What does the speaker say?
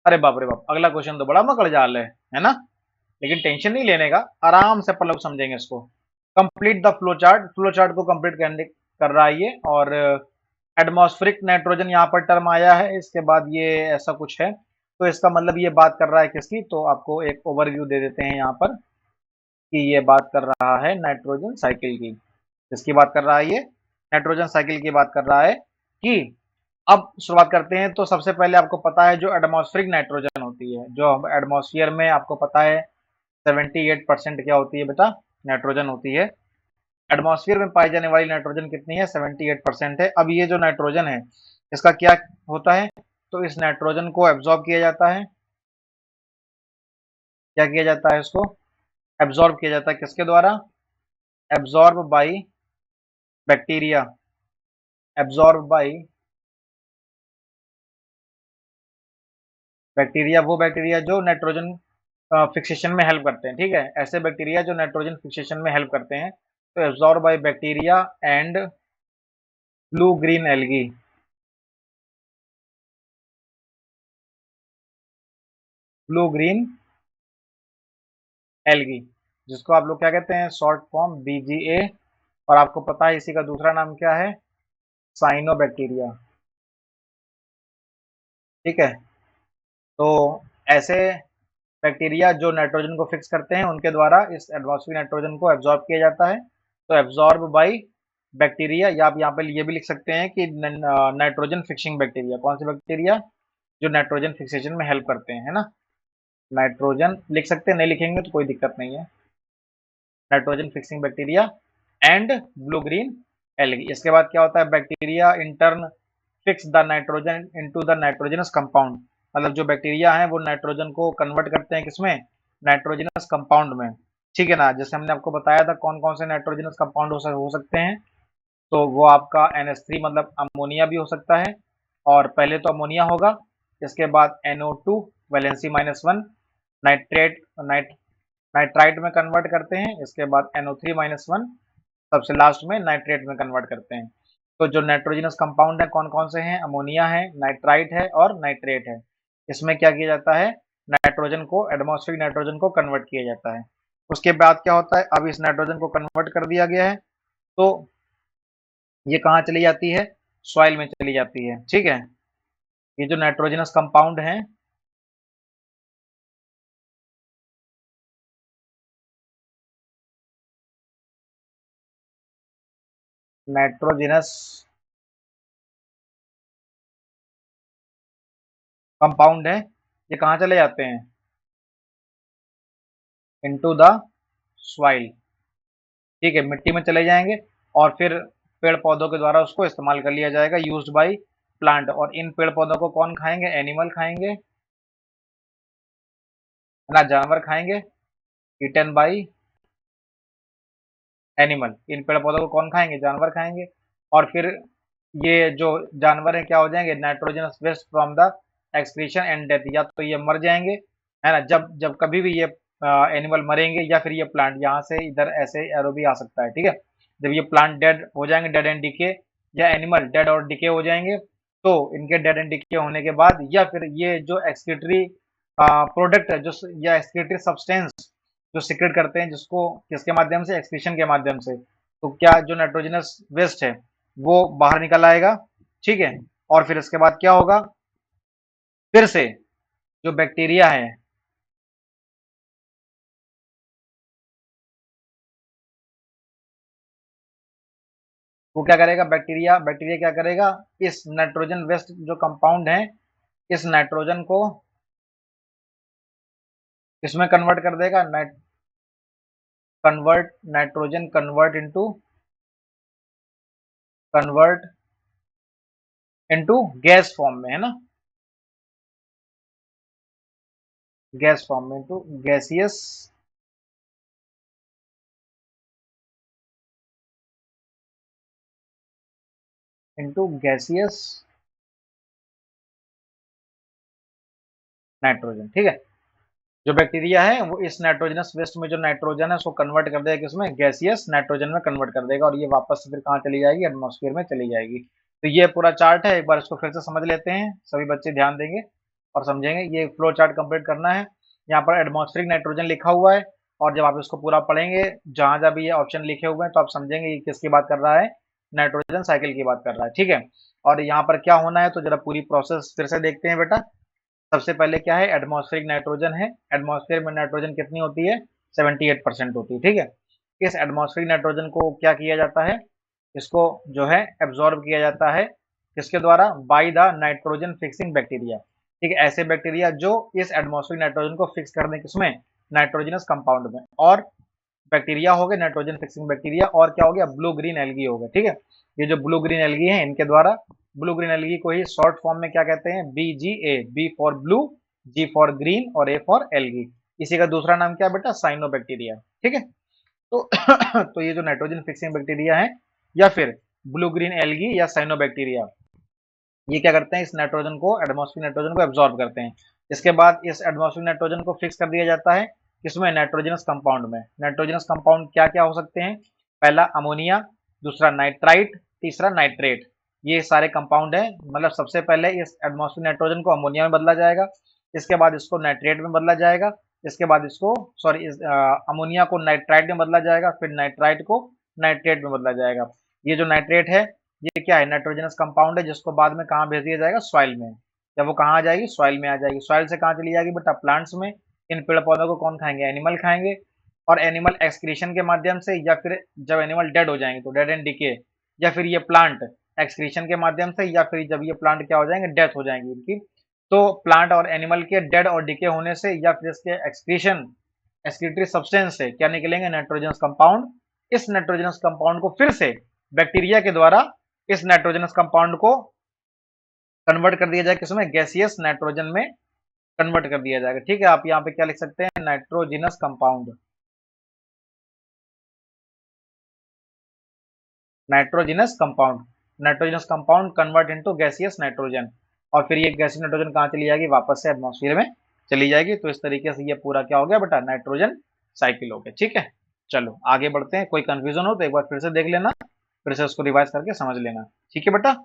अरे बाप रे बाप, अगला क्वेश्चन तो बड़ा मकड़ जाल है ना। लेकिन टेंशन नहीं लेने का, आराम से अपन लोग समझेंगे इसको। Complete the flow chart, flow chart को कंप्लीट करने कर रहा है ये। और एटमॉस्फेरिक नाइट्रोजन यहाँ पर टर्म आया है, इसके बाद ये ऐसा कुछ है। तो इसका मतलब ये बात कर रहा है किसकी, तो आपको एक ओवरव्यू दे देते हैं यहाँ पर कि ये बात कर रहा है नाइट्रोजन साइकिल की। किसकी बात कर रहा है ये, नाइट्रोजन साइकिल की बात कर रहा है। कि अब शुरुआत करते हैं। तो सबसे पहले आपको पता है जो एटमॉस्फेरिक नाइट्रोजन होती है, जो एटमॉस्फेयर में आपको पता है 78% क्या होती है बेटा, नाइट्रोजन होती है। एटमॉस्फेयर में पाई जाने वाली नाइट्रोजन कितनी है, 78% है। अब ये जो नाइट्रोजन है इसका क्या होता है, तो इस नाइट्रोजन को एब्जॉर्ब किया जाता है। क्या किया जाता है, इसको एब्जॉर्ब किया जाता है, किसके द्वारा, absorb by bacteria. Absorb by bacteria, वो बैक्टीरिया जो नाइट्रोजन फिक्सेशन में हेल्प करते हैं, ठीक है, ऐसे बैक्टीरिया जो नाइट्रोजन फिक्सेशन में हेल्प करते हैं। तो absorb by bacteria and blue green algae. Blue green algae, जिसको आप लोग क्या कहते हैं, शॉर्ट फॉर्म बीजीए। और आपको पता है इसी का दूसरा नाम क्या है, साइनोबैक्टीरिया। ठीक है। तो ऐसे बैक्टीरिया जो नाइट्रोजन को फिक्स करते हैं उनके द्वारा इस एटमॉस्फेरिक नाइट्रोजन को एब्जॉर्ब किया जाता है। तो एब्जॉर्ब बाई बैक्टीरिया, या आप यहाँ पे ये भी लिख सकते हैं कि नाइट्रोजन फिक्सिंग बैक्टीरिया। कौन से बैक्टीरिया, जो नाइट्रोजन फिक्सेशन में हेल्प करते हैं, है ना। नाइट्रोजन लिख सकते हैं, नहीं लिखेंगे तो कोई दिक्कत नहीं है। Nitrogen fixing bacteria and blue green algae. इसके बाद क्या होता है, bacteria intern fix the nitrogen into the nitrogenous compound. मतलब जो बैक्टीरिया हैं वो नाइट्रोजन को कन्वर्ट करते हैं किसमें, नाइट्रोजनस कंपाउंड में। ठीक है ना, जैसे हमने आपको बताया था कौन कौन से नाइट्रोजनस कंपाउंड हो सकते हैं। तो वो आपका NH3 मतलब अमोनिया भी हो सकता है। और पहले तो अमोनिया होगा, इसके बाद NO2 वैलेंसी -1 नाइट्रेट नाइट्राइट में कन्वर्ट करते हैं, इसके बाद NO3-1 सबसे लास्ट में नाइट्रेट में कन्वर्ट करते हैं। तो जो नाइट्रोजनस कंपाउंड है कौन कौन से हैं, अमोनिया है, नाइट्राइट है और नाइट्रेट है। इसमें क्या किया जाता है, नाइट्रोजन को, एटमॉस्फेरिक नाइट्रोजन को कन्वर्ट किया जाता है। उसके बाद क्या होता है, अब इस नाइट्रोजन को कन्वर्ट कर दिया गया है, तो ये कहाँ चली जाती है, सॉइल में चली जाती है। ठीक है, ये जो नाइट्रोजनस कंपाउंड है, नाइट्रोजनस कंपाउंड है, ये कहाँ चले जाते हैं, इनटू द सॉइल। ठीक है, मिट्टी में चले जाएंगे और फिर पेड़ पौधों के द्वारा उसको इस्तेमाल कर लिया जाएगा, यूज्ड बाय प्लांट। और इन पेड़ पौधों को कौन खाएंगे, एनिमल खाएंगे, है ना, जानवर खाएंगे, ईटन बाय एनिमल। इन पेड़ पौधों को कौन खाएंगे, जानवर खाएंगे। और फिर ये जो जानवर है क्या हो जाएंगे, nitrogenous waste from the excretion and death, या तो ये मर जाएंगे, है ना, जब जब कभी भी ये एनिमल मरेंगे, या फिर ये प्लांट, यहाँ से इधर ऐसे एरो भी आ सकता है। ठीक है, जब ये प्लांट डेड हो जाएंगे, डेड एंड डिके, या एनिमल डेड और डिके हो जाएंगे, तो इनके डेड एंड डिके होने के बाद, या फिर ये जो एक्सक्रीटरी प्रोडक्ट है, जो या एक्सक्रीटरी सब्सटेंस जो सिक्रेट करते हैं, जिसको किसके माध्यम से, एक्सक्रीशन के माध्यम से, तो क्या जो नाइट्रोजनस वेस्ट है वो बाहर निकल आएगा। ठीक है, और फिर इसके बाद क्या होगा, फिर से जो बैक्टीरिया है, वो क्या करेगा, बैक्टीरिया बैक्टीरिया क्या करेगा, इस नाइट्रोजन वेस्ट जो कंपाउंड है, इस नाइट्रोजन को इसमें कन्वर्ट कर देगा, nitrogen convert into gas form में, है ना, गैस फॉर्म में, इनटू गैसियस गैसियस नाइट्रोजन। ठीक है, जो बैक्टीरिया है वो इस नाइट्रोजनस वेस्ट में जो नाइट्रोजन है उसको कन्वर्ट कर देगा किसमें, गैसियस नाइट्रोजन में कन्वर्ट कर देगा, और ये वापस से फिर कहाँ चली जाएगी, एटमॉस्फेयर में चली जाएगी। तो ये पूरा चार्ट है, एक बार इसको फिर से समझ लेते हैं, सभी बच्चे ध्यान देंगे। और समझेंगे। ये फ्लो चार्ट कंप्लीट करना है। यहाँ पर एटमॉस्फेरिक नाइट्रोजन लिखा हुआ है, और जब आप इसको पूरा पढ़ेंगे, जहां जहां भी ये ऑप्शन लिखे हुए हैं, तो आप समझेंगे ये किसकी बात कर रहा है, नाइट्रोजन साइकिल की बात कर रहा है। ठीक है, और यहाँ पर क्या होना है, तो जरा पूरी प्रोसेस फिर से देखते हैं बेटा। सबसे पहले क्या है, एटमॉस्फेरिक नाइट्रोजन है। एटमॉस्फेयर में नाइट्रोजन कितनी होती है, 78% होती है। ठीक है, इस एटमॉस्फेरिक नाइट्रोजन को क्या किया जाता है, इसको जो है एब्जॉर्ब किया जाता है, किसके द्वारा, by the nitrogen fixing bacteria. ठीक है, ऐसे बैक्टीरिया जो इस एटमॉस्फेरिक नाइट्रोजन को फिक्स कर दें, किसमें, नाइट्रोजनस कंपाउंड में। और बैक्टीरिया हो गए नाइट्रोजन फिक्सिंग बैक्टीरिया, और क्या हो गया, ब्लू ग्रीन एल्गी हो गए। ठीक है, ये जो ब्लू ग्रीन एल्गी है, इनके द्वारा, ब्लू ग्रीन एल्गी को ही शॉर्ट फॉर्म में क्या कहते हैं, BGA, B for blue, G for green और ए फॉर एल्गी। इसी का दूसरा नाम क्या है बेटा, साइनोबैक्टीरिया। ठीक है, तो तो ये जो नाइट्रोजन फिक्सिंग बैक्टीरिया है, या फिर ब्लू ग्रीन एल्गी या साइनोबैक्टीरिया, ये क्या करते हैं, इस नाइट्रोजन को, एटमॉस्फेरिक नाइट्रोजन को एब्जॉर्ब करते हैं। इसके बाद इस एटमॉस्फेरिक नाइट्रोजन को फिक्स कर दिया जाता है, किसमें, नाइट्रोजनस कंपाउंड में। नाइट्रोजनस कंपाउंड क्या क्या हो सकते हैं, पहला अमोनिया, दूसरा नाइट्राइट, तीसरा नाइट्रेट। ये सारे कंपाउंड हैं। मतलब सबसे पहले इस एटमॉस्फेरिक नाइट्रोजन को अमोनिया में बदला जाएगा, इसके बाद इसको नाइट्रेट में बदला जाएगा, इसके बाद इसको, सॉरी, अमोनिया को नाइट्राइट में बदला जाएगा, फिर नाइट्राइट को नाइट्रेट में बदला जाएगा। ये जो नाइट्रेट है, ये क्या है, नाइट्रोजनस कंपाउंड है, जिसको बाद में कहाँ भेज दिया जाएगा, सॉइल में। जब वो कहाँ आ जाएगी, सॉइल में आ जाएगी। सॉइल से कहाँ चली जाएगी बेटा, प्लांट्स में। इन पेड़ पौधों को कौन खाएंगे, एनिमल खाएंगे, और एनिमल एक्सक्रीशन के माध्यम से, या फिर जब एनिमल डेड हो जाएंगे तो डेड एंड डिके, या फिर ये प्लांट एक्सक्रीशन के माध्यम से, या फिर जब ये प्लांट क्या हो जाएंगे, डेथ हो जाएंगी इनकी, तो प्लांट और एनिमल के डेड और डिके होने से, या फिर इसके एक्सक्रीशन, एक्सक्रीटरी सब्सटेंस से क्या निकलेंगे, नाइट्रोजनस कंपाउंड। इस नाइट्रोजनस कंपाउंड को फिर से बैक्टीरिया के द्वारा, इस नाइट्रोजनस कंपाउंड को कन्वर्ट कर दिया जाएगा, किसमें, गैसियस नाइट्रोजन में कन्वर्ट कर दिया जाएगा। ठीक है, आप यहाँ पे क्या लिख सकते हैं, nitrogenous compound, nitrogenous compound, nitrogenous compound convert into gaseous nitrogen, और फिर ये गैसियस नाइट्रोजन कहाँ चली जाएगी, वापस से एटमॉस्फेयर में चली जाएगी। तो इस तरीके से ये पूरा क्या हो गया बेटा, नाइट्रोजन साइकिल हो गया। ठीक है, चलो आगे बढ़ते हैं। कोई कंफ्यूजन हो तो एक बार फिर से देख लेना, फिर से उसको रिवाइज करके समझ लेना। ठीक है बेटा।